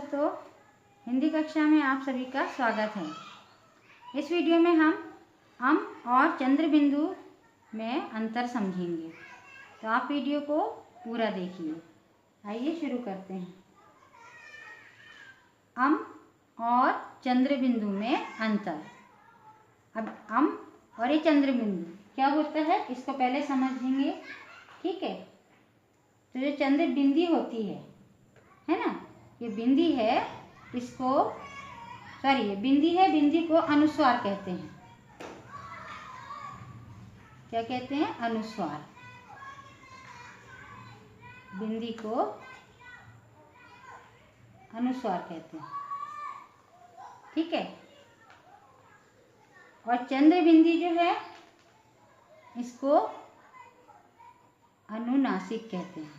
दोस्तों, हिंदी कक्षा में आप सभी का स्वागत है। इस वीडियो में हम अम और चंद्र बिंदु में अंतर समझेंगे, तो आप वीडियो को पूरा देखिए। आइए शुरू करते हैं। अम और चंद्र बिंदु में अंतर। अब अम और ये चंद्र बिंदु क्या होता है, इसको पहले समझेंगे, ठीक है। तो जो चंद्र बिंदी होती है ना, ये बिंदी है, इसको ये बिंदी है, बिंदी को अनुस्वार कहते हैं। क्या कहते हैं? अनुस्वार। बिंदी को अनुस्वार कहते हैं, ठीक है। और चंद्र बिंदी जो है, इसको अनुनासिक कहते हैं।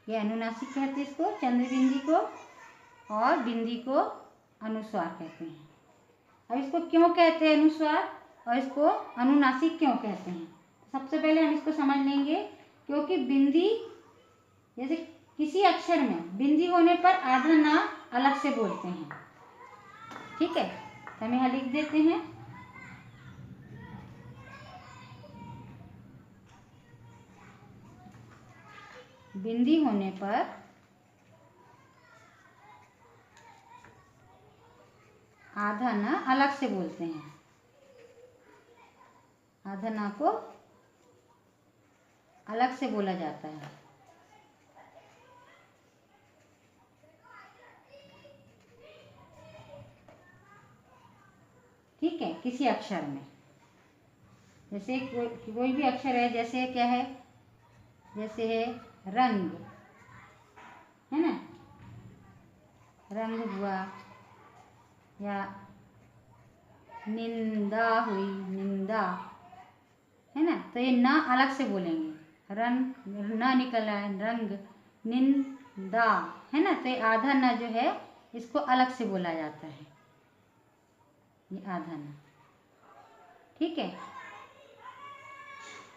ये अनुनासिक कहते हैं इसको, चंद्र बिंदी को, और बिंदी को अनुस्वार कहते हैं। अब इसको क्यों कहते हैं अनुस्वार और इसको अनुनासिक क्यों कहते हैं? सबसे पहले हम इसको समझ लेंगे, क्योंकि बिंदी, जैसे किसी अक्षर में बिंदी होने पर आधा ना अलग से बोलते हैं, ठीक है। तो हम यहाँ लिख देते हैं, बिंदी होने पर आधा ना अलग से बोलते हैं। आधा ना को अलग से बोला जाता है, ठीक है। किसी अक्षर में, जैसे कोई भी अक्षर है, जैसे क्या है, जैसे है रंग, है ना, रंग हुआ, या निंदा हुई, निंदा, है ना। तो ये ना अलग से बोलेंगे, रंग ना निकल रहा है, रंग, निंदा, है ना। तो ये आधा ना जो है, इसको अलग से बोला जाता है, ये आधा ना, ठीक है।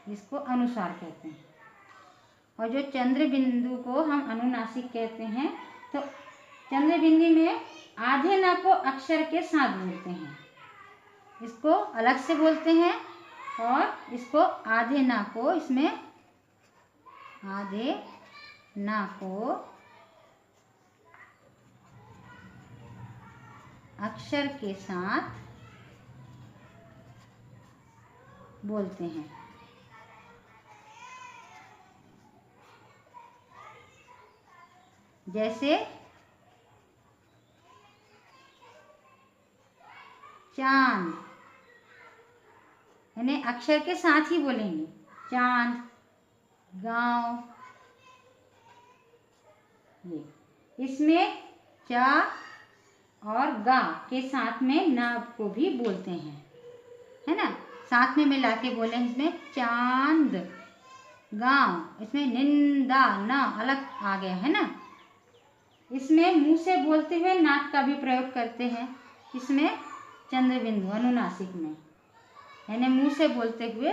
इसको अनुस्वार कहते हैं। और जो चंद्र बिंदु को हम अनुनासिक कहते हैं, तो चंद्र बिंदी में आधे ना को अक्षर के साथ बोलते हैं, इसको अलग से बोलते हैं, और इसको आधे ना को, इसमें आधे ना को अक्षर के साथ बोलते हैं। जैसे चांद, यानी अक्षर के साथ ही बोलेंगे, चांद, गांव, ये इसमें चा और गा के साथ में ना को भी बोलते हैं, है ना। साथ में मिला के बोले, इसमें चांद, गांव, इसमें निंदा, ना अलग आ गया, है ना। इसमें मुंह से बोलते हुए नाक का भी प्रयोग करते हैं, इसमें चंद्र बिंदु अनुनासिक में, यानी मुंह से बोलते हुए,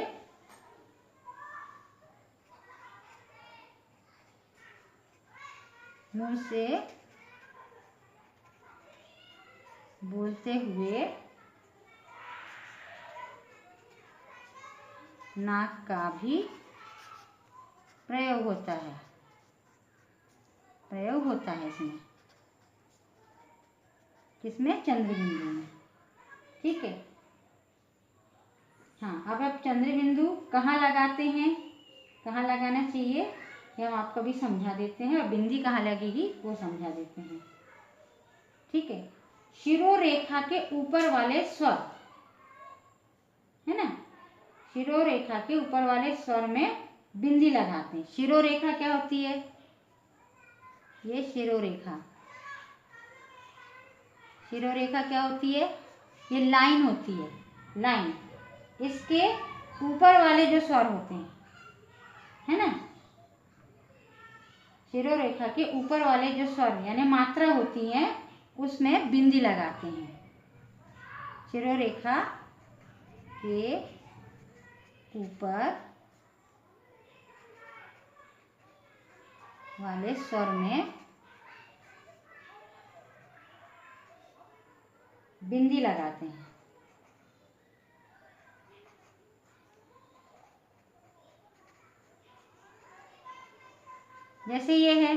मुंह से बोलते हुए नाक का भी प्रयोग होता है, प्रयोग होता है इसमें, किसमें? चंद्र बिंदु में, ठीक है। हाँ, अब आप चंद्र बिंदु कहाँ लगाते हैं, कहाँ लगाना चाहिए, ये हम आपको भी समझा देते हैं, और बिंदी कहाँ लगेगी वो समझा देते हैं, ठीक है। शिरोरेखा के ऊपर वाले स्वर, है ना, शिरोरेखा के ऊपर वाले स्वर में बिंदी लगाते हैं। शिरोरेखा क्या होती है? ये शिरोरेखा, शिरोरेखा क्या होती है? ये लाइन होती है, लाइन। इसके ऊपर वाले जो स्वर होते हैं, है ना, शिरोरेखा के ऊपर वाले जो स्वर यानी मात्रा होती हैं, उसमें बिंदी लगाते हैं। शिरोरेखा के ऊपर वाले स्वर में बिंदी लगाते हैं। जैसे ये है,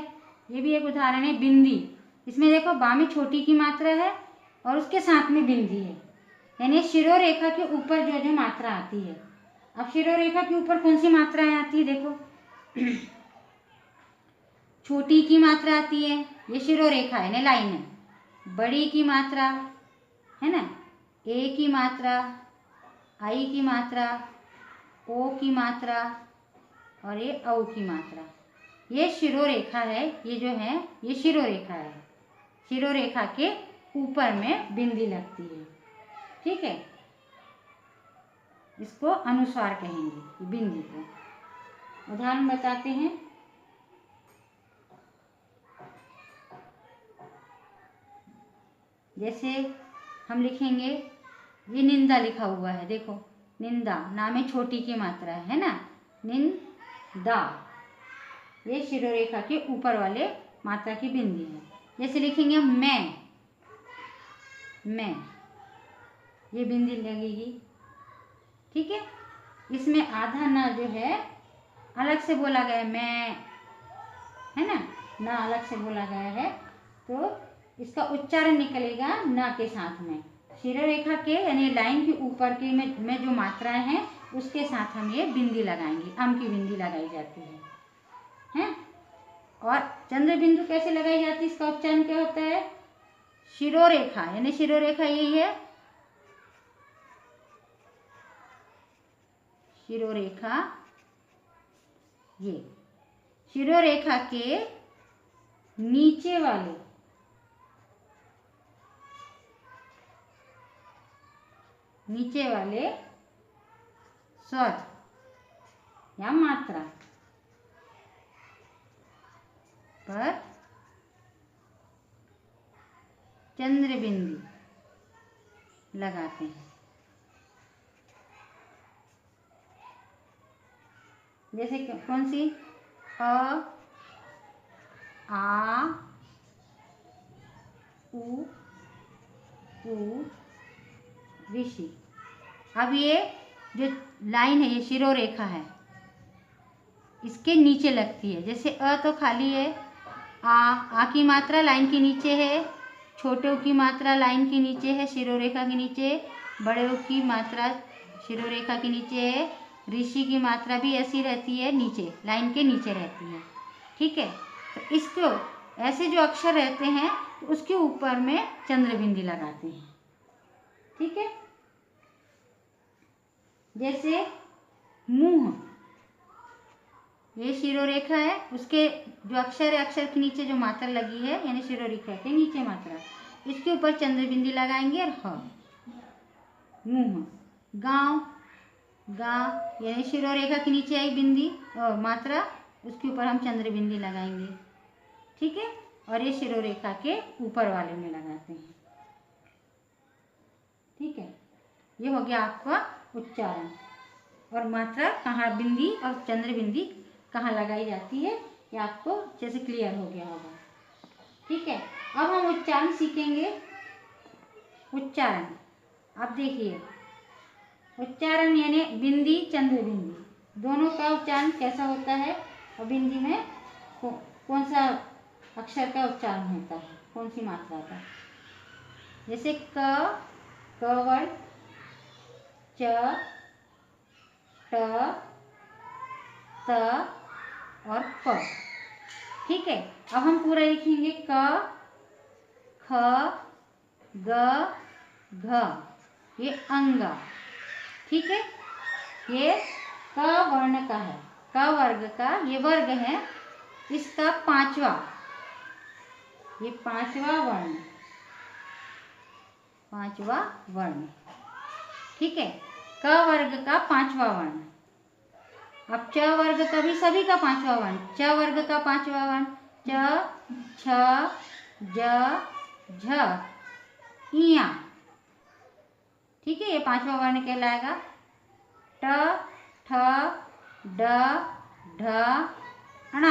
ये भी एक उदाहरण है बिंदी। इसमें देखो बा में छोटी की मात्रा है और उसके साथ में बिंदी है, यानी शिरोरेखा के ऊपर जो जो मात्रा आती है। अब शिरोरेखा के ऊपर कौन सी मात्राएं आती है, देखो छोटी की मात्रा आती है, ये शिरोरेखा है ना, लाइन है। बड़ी की मात्रा है ना, ए की मात्रा, आई की मात्रा, ओ की मात्रा और ये औ की मात्रा। ये शिरोरेखा है, ये जो है ये शिरोरेखा है। शिरोरेखा के ऊपर में बिंदी लगती है, ठीक है। इसको अनुस्वार कहेंगे बिंदी को। उदाहरण बताते हैं। जैसे हम लिखेंगे, ये निंदा लिखा हुआ है, देखो निंदा, ना में छोटी की मात्रा है ना, निंदा। ये शिरोरेखा के ऊपर वाले मात्रा की बिंदी है। जैसे लिखेंगे मैं, ये बिंदी लगेगी, ठीक है। इसमें आधा ना जो है अलग से बोला गया है, मैं है ना अलग से बोला गया है, तो इसका उच्चारण निकलेगा ना के साथ में। शिरोरेखा के यानी लाइन के ऊपर के में जो मात्राएं हैं उसके साथ हम ये बिंदी लगाएंगे। अम की बिंदी लगाई जाती है। और चंद्र बिंदु कैसे लगाई जाती है, इसका उच्चारण क्या होता है, शिरोरेखा, यानी शिरोरेखा यही है, शिरोरेखा, ये शिरोरेखा के नीचे वाले स्वर या मात्रा पर चंद्र बिंदी लगाते हैं। जैसे कौन सी, अ, आ, उ, ऋषि। अब ये जो लाइन है ये शिरोरेखा है, इसके नीचे लगती है। जैसे अ तो खाली है, आ की मात्रा लाइन के नीचे है, छोटे की मात्रा लाइन के नीचे है, शिरोरेखा के नीचे, बड़े की मात्रा शिरोरेखा के नीचे है, ऋषि की मात्रा भी ऐसी रहती है, नीचे लाइन के नीचे रहती है, ठीक है। तो इसको ऐसे जो अक्षर रहते हैं तो उसके ऊपर में चंद्र बिंदी लगाते हैं, ठीक है। जैसे मुंह, ये शिरोरेखा है, उसके जो अक्षर है अक्षर के नीचे जो मात्रा लगी है यानी शिरोरेखा के नीचे मात्रा, इसके ऊपर चंद्र बिंदी लगाएंगे और ह, मुंह। गांव, गा यानी शिरोरेखा के नीचे आई बिंदी और मात्रा, उसके ऊपर हम चंद्र बिंदी लगाएंगे, ठीक है। और ये शिरोरेखा के ऊपर वाले में लगाते हैं, ठीक है। ये हो गया आपका उच्चारण और मात्रा कहाँ बिंदी और चंद्र बिंदी कहाँ लगाई जाती है, ये आपको जैसे क्लियर हो गया होगा, ठीक है। अब हम उच्चारण सीखेंगे। उच्चारण, अब देखिए उच्चारण यानी बिंदी चंद्र बिंदी दोनों का उच्चारण कैसा होता है, और बिंदी में कौन सा अक्षर का उच्चारण होता है, कौन सी मात्रा का। जैसे क वर्ण, च, ट, त और प, ठीक है। अब हम पूरा लिखेंगे क, ख, ग, घ, ये अंगा, ठीक है। ये क वर्ण का है, क वर्ग का ये वर्ग है, इसका पांचवा, ये पांचवा वर्ण, ठीक है। क वर्ग का पांचवा वर्ण। अब च वर्ग का भी सभी का पांचवा वर्ण, च वर्ग का पांचवा वर्ण, च, छ, ज, झ, इया, ठीक है। ये पांचवा वर्ण कहलाएगा। ट, ठ, ड, ढ, ण,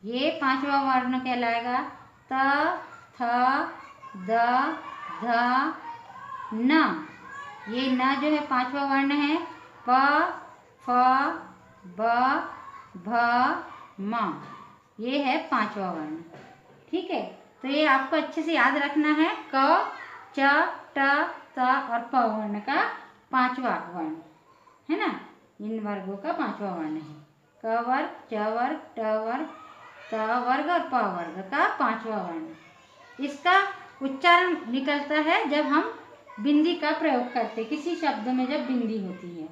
ये पांचवा वर्ण कहलाएगा। त, थ, द, ध, न। ये न जो है पांचवा वर्ण है। प, फ, ब, भ, म। ये है पांचवा वर्ण। ठीक है, तो ये आपको अच्छे से याद रखना है। क, च, ट, त और प वर्ण का पांचवा वर्ण है ना। इन वर्गों का पांचवा वर्ण है। क वर्ग, च वर्ग, ट वर्ग, त वर्ग और प वर्ग का पांचवा वर्ण। इसका उच्चारण निकलता है जब हम बिंदी का प्रयोग करते, किसी शब्द में जब बिंदी होती है।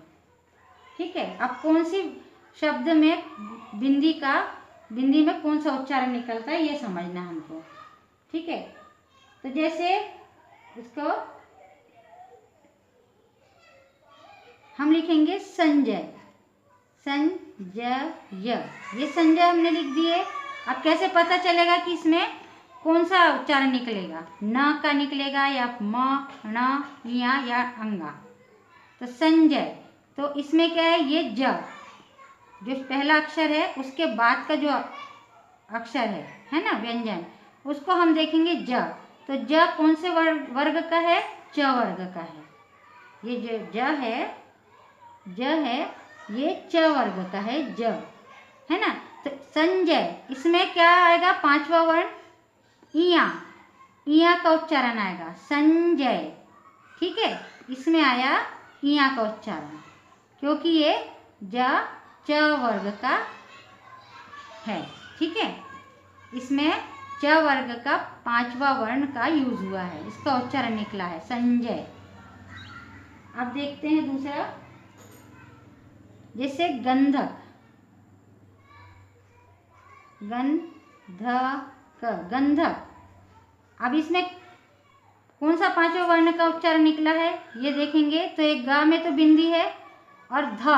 ठीक है, अब कौन सी शब्द में बिंदी में कौन सा उच्चारण निकलता है ये समझना हमको। ठीक है, तो जैसे इसको हम लिखेंगे संजय, संजय। ये संजय हमने लिख दिए। अब कैसे पता चलेगा कि इसमें कौन सा उच्चारण निकलेगा? न का निकलेगा या म, ण, या अंगा। तो संजय, तो इसमें क्या है? ये ज जो पहला अक्षर है उसके बाद का जो अक्षर है ना, व्यंजन, उसको हम देखेंगे ज। तो ज कौन से वर्ग का है? च वर्ग का है। ये जो ज है ये च वर्ग का है, ज है ना। तो संजय, इसमें क्या आएगा? पांचवा वर्ण इया का उच्चारण आएगा, संजय। ठीक है, इसमें आया इया का उच्चारण, क्योंकि ये ज च वर्ग का है। ठीक है, इसमें च वर्ग का पांचवा वर्ण का यूज हुआ है, इसका उच्चारण निकला है संजय। अब देखते हैं दूसरा, जैसे गंधक, गंधक। अब इसमें कौन सा पांचवा वर्ण का उच्चारण निकला है ये देखेंगे। तो एक ग में तो बिंदी है और ध,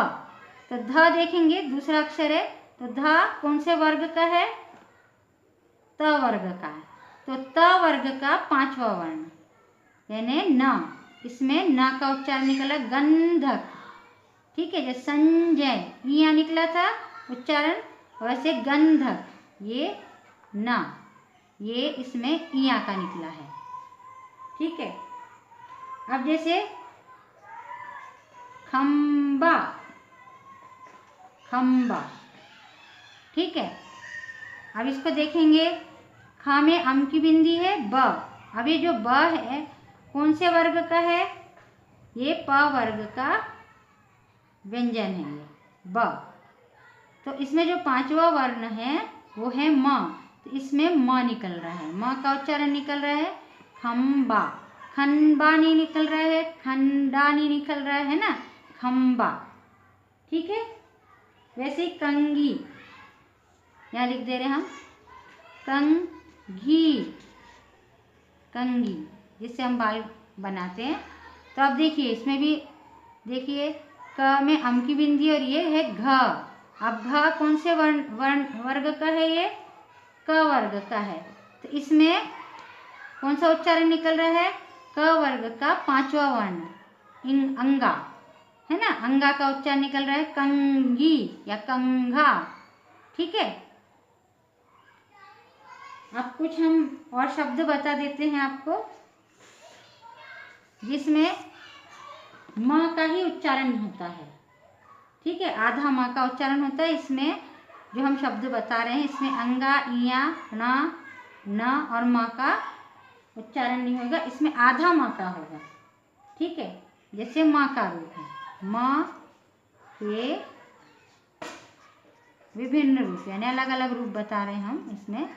तो ध देखेंगे दूसरा अक्षर है। तो ध कौन से वर्ग का है? त वर्ग का है। तो त वर्ग का पांचवा वर्ण यानी न, इसमें न का उच्चारण निकला गंधक। ठीक है, जैसे संजय इया निकला था उच्चारण, वैसे गंधक ये न, ये इसमें इया का निकला है। ठीक है, अब जैसे खंबा, ठीक है। अब इसको देखेंगे, ख में अम की बिंदी है, ब। अब ये जो ब है कौन से वर्ग का है? ये प वर्ग का व्यंजन है, ये ब। तो इसमें जो पांचवा वर्ण है वो है म, तो इसमें म निकल रहा है, म का उच्चारण निकल रहा है खंबा। खंबा नहीं निकल रहा है, खंडा नहीं निकल रहा है ना, खंबा। ठीक है, वैसे ही कंघी, यहाँ लिख दे रहे हैं हम कंघी, जिससे हम बाल बनाते हैं। तो अब देखिए इसमें भी देखिए, क में अम की बिंदी और ये है घ। अब घ कौन से वर्ग का है? ये क वर्ग का है। तो इसमें कौन सा उच्चारण निकल रहा है? क वर्ग का पांचवा वर्ण अंगा है ना, अंगा का उच्चारण निकल रहा है कंघी या कंघा। ठीक है, अब कुछ हम और शब्द बता देते हैं आपको, जिसमें म का ही उच्चारण होता है। ठीक है, आधा म का उच्चारण होता है। इसमें जो हम शब्द बता रहे हैं, इसमें अंगा, इया, न और म का उच्चारण नहीं होगा, इसमें आधा म का होगा। ठीक है, जैसे माँ का रूप है, माँ के विभिन्न रूप यानी अलग अलग रूप बता रहे हैं हम इसमें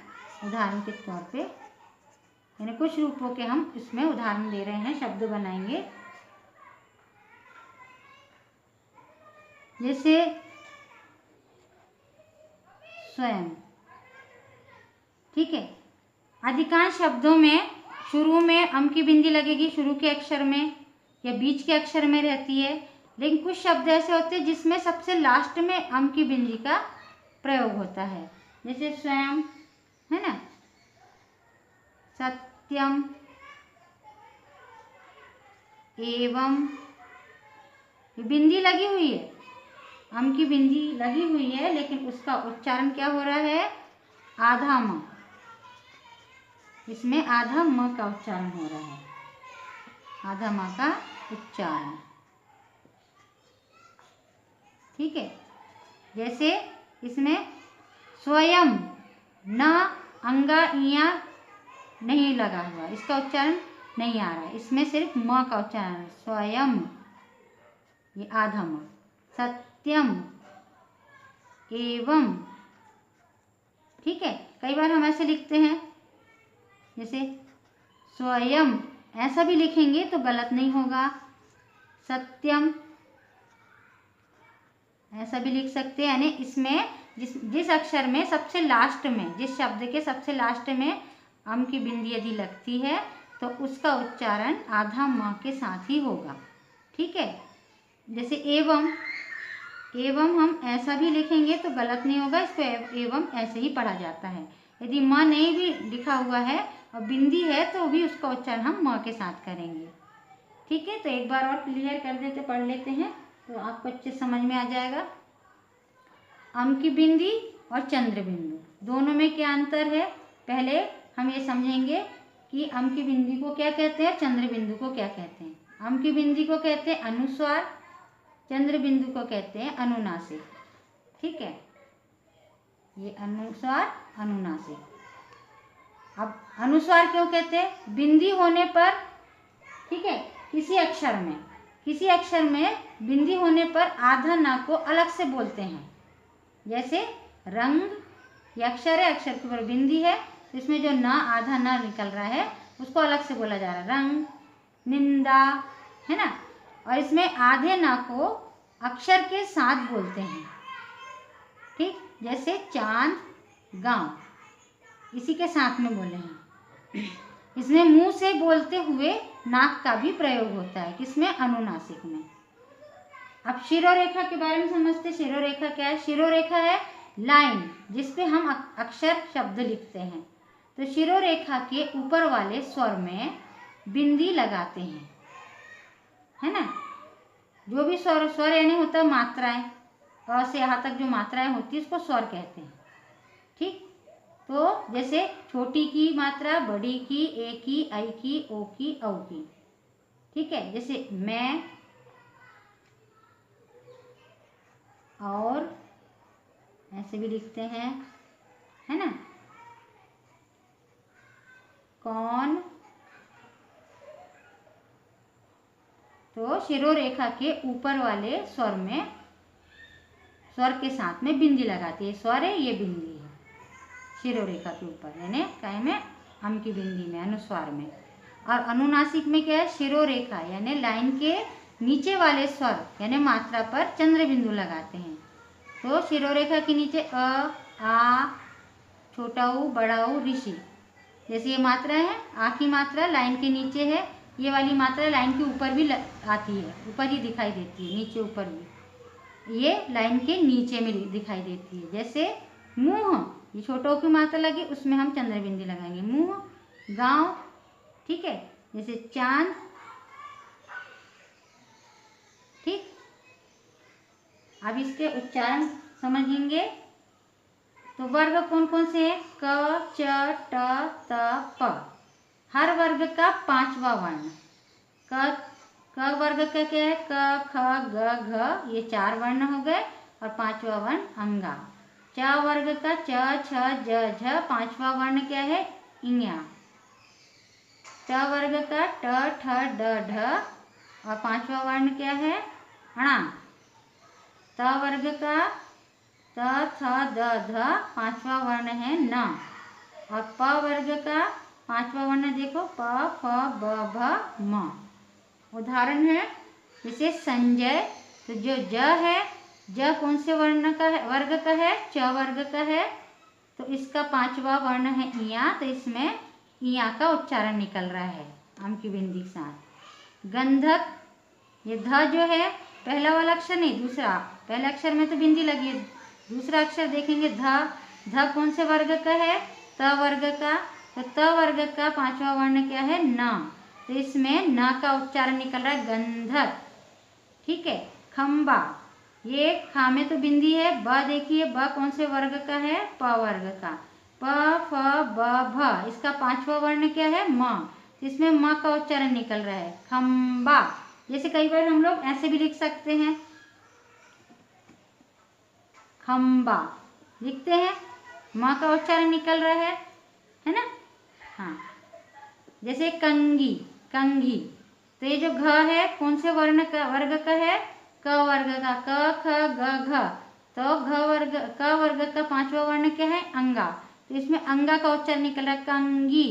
उदाहरण के तौर पे, यानी कुछ रूपों के हम इसमें उदाहरण दे रहे हैं, शब्द बनाएंगे। जैसे स्वयं। ठीक है, अधिकांश शब्दों में शुरू में अम की बिंदी लगेगी, शुरू के अक्षर में या बीच के अक्षर में रहती है। लेकिन कुछ शब्द ऐसे होते हैं जिसमें सबसे लास्ट में अम की बिंदी का प्रयोग होता है, जैसे स्वयं है ना, सत्यम, एवं। बिंदी लगी हुई है, अम की बिंदी लगी हुई है, लेकिन उसका उच्चारण क्या हो रहा है? आधा म, इसमें आधा म का उच्चारण हो रहा है, आधा म का उच्चारण। ठीक है, जैसे इसमें स्वयं, न अंगा इया नहीं लगा हुआ, इसका उच्चारण नहीं आ रहा है, इसमें सिर्फ म का उच्चारण है, स्वयं, ये आधा म। सत्यम, एवं। ठीक है, कई बार हम ऐसे लिखते हैं, जैसे स्वयं, ऐसा भी लिखेंगे तो गलत नहीं होगा। सत्यम, ऐसा भी लिख सकते हैं, यानी इसमें जिस अक्षर में सबसे लास्ट में, जिस शब्द के सबसे लास्ट में अम की बिंदी यदि लगती है तो उसका उच्चारण आधा म के साथ ही होगा। ठीक है, जैसे एवं, एवं हम ऐसा भी लिखेंगे तो गलत नहीं होगा, इसको एवं ऐसे ही पढ़ा जाता है। यदि म नहीं भी लिखा हुआ है और बिंदी है तो भी उसका उच्चारण हम म के साथ करेंगे। ठीक है, तो एक बार और क्लियर कर देते, पढ़ लेते हैं तो आपको अच्छे समझ में आ जाएगा। अम की बिंदी और चंद्र बिंदु दोनों में क्या अंतर है, पहले हम ये समझेंगे कि अम की बिंदी को क्या कहते हैं, चंद्र बिंदु को क्या कहते हैं। अम की बिंदी को कहते हैं अनुस्वार, चंद्र बिंदु को कहते हैं अनुनासिक। ठीक है, ये अनुस्वार अनुनासिक। अब अनुस्वार क्यों कहते हैं, बिंदी होने पर, ठीक है, किसी अक्षर में बिंदी होने पर आधा ना को अलग से बोलते हैं। जैसे रंग, ये अक्षर है, अक्षर के ऊपर बिंदी है, तो इसमें जो ना, आधा ना निकल रहा है उसको अलग से बोला जा रहा है, रंग, निंदा, है ना। और इसमें आधे ना को अक्षर के साथ बोलते हैं। ठीक, जैसे चांद, गांव, इसी के साथ में बोले हैं। इसमें मुंह से बोलते हुए नाक का भी प्रयोग होता है, किसमें, अनुनासिक में। अब शिरोरेखा के बारे में समझते। शिरोरेखा क्या है, शिरोरेखा है लाइन जिसपे हम अक्षर शब्द लिखते हैं। तो शिरोरेखा के ऊपर वाले स्वर में बिंदी लगाते हैं, है ना। जो भी स्वर यानी होता है मात्राएं, अ से यहाँ तक जो मात्राएं होती है उसको स्वर कहते हैं। ठीक, तो जैसे छोटी की मात्रा, बड़ी की, ए की, आई की, ओ की, औ की। ठीक है, जैसे मैं, और ऐसे भी लिखते हैं, है ना, कौन। तो शिरोरेखा के ऊपर वाले स्वर में, स्वर के साथ में बिंदी लगाती है, स्वर है ये बिंदी है शिरोरेखा के ऊपर, यानी काय में, अम की बिंदी में, अनुस्वार में। और अनुनासिक में क्या है, शिरोरेखा यानी लाइन के नीचे वाले स्वर यानी मात्रा पर चंद्र बिंदु लगाते हैं। तो शिरोरेखा के नीचे अ, आ, छोटा ऊ, बड़ा ऊ, ऋषि, जैसे ये मात्रा है, आ की मात्रा लाइन के नीचे है, ये वाली मात्रा लाइन के ऊपर भी आती है, ऊपर ही दिखाई देती है, नीचे ऊपर भी, ये लाइन के नीचे में दिखाई देती है। जैसे मुंह, ये छोटों की मात्रा लगी, उसमें हम चंद्र बिंदी लगाएंगे, मुंह, गांव। ठीक है, जैसे चांद। ठीक, अब इसके उच्चारण समझेंगे। तो वर्ग कौन कौन से हैं, क, च, ट, त, प। हर वर्ग का 5वां वर्ण। क वर्ग का क्या है, क, ख, ग, घ, ये 4 वर्ण हो गए, और 5वां वर्ण अंगा। च वर्ग का च, छ, ज, झ, 5वां वर्ण क्या है, इया। ट वर्ग का ट, ठ, ड, ढ, और 5वां वर्ण क्या है, ण। त वर्ग का त, थ, द, ध, 5वां वर्ण है न। और प वर्ग का 5वां वर्ण देखो, प, फ, ब, भ, म। उदाहरण है, जैसे संजय, तो जो ज है, ज कौन से वर्ण का है, वर्ग का है, च वर्ग का है, तो इसका 5वां वर्ण है इया, तो इसमें इया का उच्चारण निकल रहा है अम की बिंदी के साथ। गंधक, ये ध जो है पहला वाला अक्षर नहीं, दूसरा, पहले अक्षर में तो बिंदी लगी है, दूसरा अक्षर देखेंगे ध, ध कौन से वर्ग का है, त वर्ग का, तो त वर्ग का 5वां वर्ण क्या है, न, तो इसमें न का उच्चारण निकल रहा है गंधक। ठीक है, खंबा, ये खा में तो बिंदी है, ब देखिए, ब कौन से वर्ग का है, प वर्ग का, प फ ब भ, इसका पांचवा वर्ण क्या है? म। इसमें म का उच्चारण निकल रहा है। खम्बा, जैसे कई बार हम लोग ऐसे भी लिख सकते हैं, खम्बा लिखते हैं, म का उच्चारण निकल रहा है ना। हाँ, जैसे कंगी, कंघी, तो ये जो घ है कौन से वर्ण का, वर्ग का है? क वर्ग का। क ख ग घ, तो घ वर्ग, क वर्ग का पांचवा वर्ण क्या है? अंगा, तो इसमें अंगा का उच्चारण निकल रहा है, कंगी,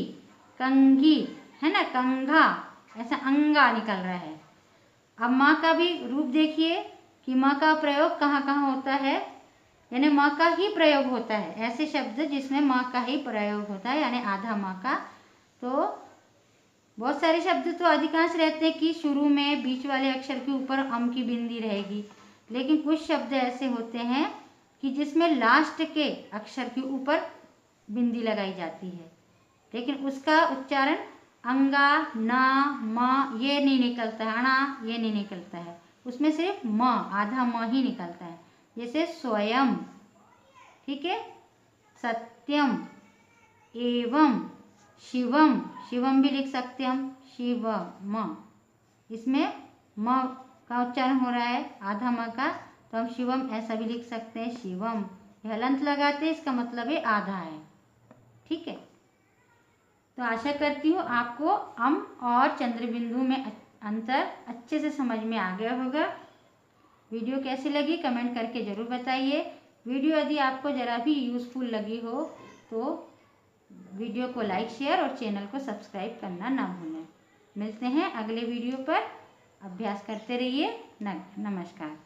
कंघी, है ना, कंघा, ऐसा अंगा निकल रहा है। अब माँ का भी रूप देखिए कि माँ का प्रयोग कहाँ कहाँ होता है, यानी माँ का ही प्रयोग होता है। ऐसे शब्द जिसमें माँ का ही प्रयोग होता है, यानी आधा माँ का। तो बहुत सारे शब्द तो अधिकांश रहते हैं कि शुरू में बीच वाले अक्षर के ऊपर अम की बिंदी रहेगी, लेकिन कुछ शब्द ऐसे होते हैं कि जिसमें लास्ट के अक्षर के ऊपर बिंदी लगाई जाती है, लेकिन उसका उच्चारण अंगा, ना, म ये नहीं निकलता है, अणा ये नहीं निकलता है, उसमें सिर्फ म, आधा म ही निकलता है। जैसे स्वयं, ठीक है, सत्यम, एवं, शिवम, शिवम भी लिख सकते हैं हम, शिव म, इसमें म का उच्चारण हो रहा है आधा म का, तो हम शिवम ऐसा भी लिख सकते हैं, शिवम। यह हलंत लगाते हैं, इसका मतलब है आधा है, ठीक है। तो आशा करती हूँ आपको अम और चंद्र बिंदु में अंतर अच्छे से समझ में आ गया होगा। वीडियो कैसी लगी कमेंट करके ज़रूर बताइए। वीडियो यदि आपको ज़रा भी यूज़फुल लगी हो तो वीडियो को लाइक, शेयर और चैनल को सब्सक्राइब करना ना भूलें। मिलते हैं अगले वीडियो पर। अभ्यास करते रहिए। नमस्कार।